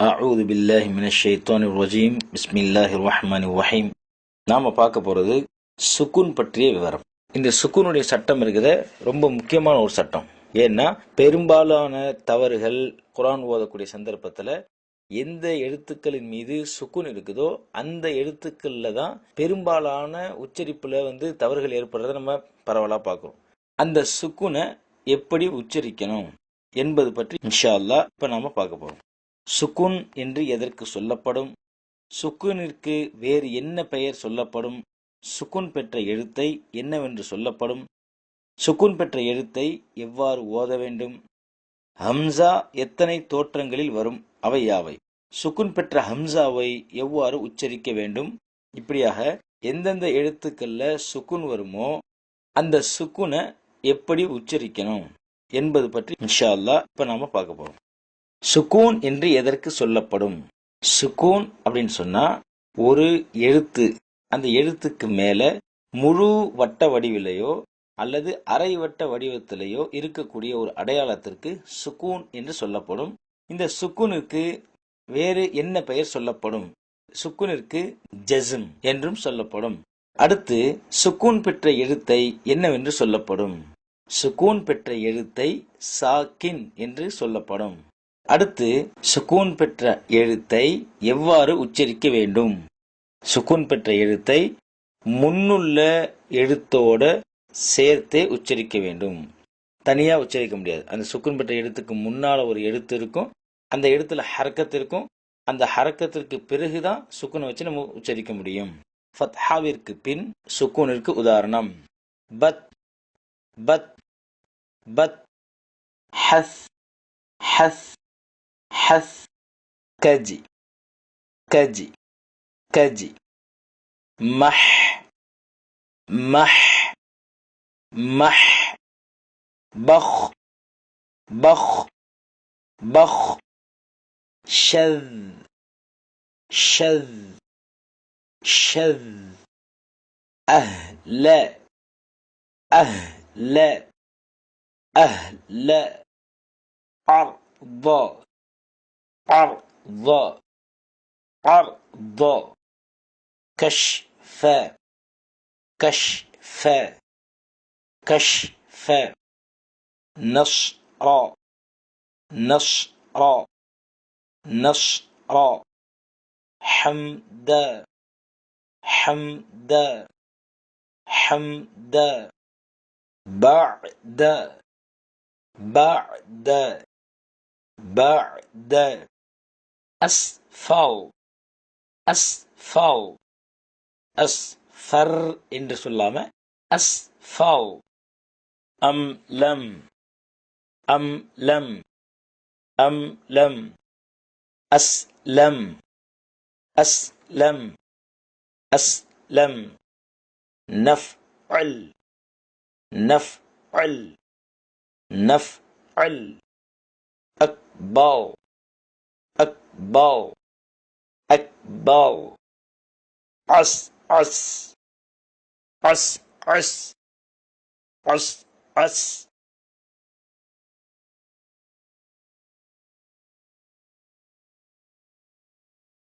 அஊது பில்லாஹி மினஷ் ஷைத்தானிர் ரஜீம். பிஸ்மில்லாஹிர் ரஹ்மானிர் ரஹீம். நாம பார்க்க போறது சுக்குன் பற்றிய விவரம். இந்த சுக்குனுடைய சட்டம் இருக்குது ரொம்ப முக்கியமான ஒரு சட்டம். ஏன்னா பெரும்பாலான தவறுகள் குர்ஆன் ஓதக்கூடிய சந்தர்ப்பத்துல எந்த எழுத்துக்களின் மீது சுக்குன் இருக்குதோ அந்த எழுத்துக்கள்ல தான் பெரும்பாலான உச்சரிப்புல தவறுகள் ஏற்படுறத நம்ம பரவலா பார்க்கிறோம். அந்த சுக்குனை எப்படி உச்சரிக்கணும் என்பது பற்றி இன்ஷா அல்லாஹ் இப்ப நாம பார்க்க போறோம். சுக்குன் என்று எதற்கு சொல்லப்படும்? சுக்குனிற்கு வேறு என்ன பெயர் சொல்லப்படும்? சுக்குன் பெற்ற எழுத்தை என்னவென்று சொல்லப்படும்? சுக்குன் பெற்ற எழுத்தை எவ்வாறு ஓத வேண்டும்? ஹம்சா எத்தனை தோற்றங்களில் வரும்? அவை யாவை? சுக்குன் பெற்ற ஹம்சாவை எவ்வாறு உச்சரிக்க வேண்டும்? இப்படியாக எந்தெந்த எழுத்துக்கள்ல சுக்குன் வருமோ அந்த சுக்குனை எப்படி உச்சரிக்கணும் என்பது பற்றி இன்ஷா அல்லாஹ் இப்ப நாம பார்க்க போறோம். சுக்கூன் என்று எதற்கு சொல்லப்படும்? சுக்கூன் அப்படின்னு சொன்னா ஒரு எழுத்து, அந்த எழுத்துக்கு மேல முழு வட்ட வடிவிலையோ அல்லது அரை வட்ட வடிவத்திலேயோ இருக்கக்கூடிய ஒரு அடையாளத்திற்கு சுக்கூன் என்று சொல்லப்படும். இந்த சுக்கூனுக்கு வேறு என்ன பெயர் சொல்லப்படும்? சுக்கூனிற்கு ஜஸ்ம் என்றும் சொல்லப்படும். அடுத்து சுக்கூன் பெற்ற எழுத்தை என்னவென்று சொல்லப்படும்? சுக்கூன் பெற்ற எழுத்தை சாக்கின் என்று சொல்லப்படும். அடுத்து சுக்கூன் பெற்ற எழுத்தை எவ்வாறு உச்சரிக்க வேண்டும்? சுக்கூன் பெற்ற எழுத்தை முன்னுள்ள எழுத்தோட சேர்த்தே உச்சரிக்க வேண்டும். தனியா உச்சரிக்க முடியாது. அந்த சுக்கூன் பெற்ற எழுத்துக்கு முன்னால ஒரு எழுத்து இருக்கும், அந்த எழுத்துல ஹரக்கத் இருக்கும், அந்த ஹரக்கத்திற்கு பிறகுதான் சுக்கூனை வச்சு நம்ம உச்சரிக்க முடியும். ஃபத்ஹாவிற்கு பின் சுக்கூனிற்கு உதாரணம் பத் பத் பத், ஹஸ் ஹஸ் ஹஸ், கஜி கஜி கஜி, மஹ் மஹ் மஹ், பஹ் பஹ் பஹ், ஷத் ஷத் ஷத், அஹ்ல அஹ்ல அஹ்ல, அர்ض أرض أرض، كشف كشف كشف، نصر نصر نصر، حمد حمد حمد، بعد بعد بعد، أسفل أسفل أسفر என்று சொல்லாம أسفل، أملم أملم أملم، أسلم أسلم أسلم، نفعل نفعل نفعل، أكبر أكبر أكبر، عس عس عس عس عس عس،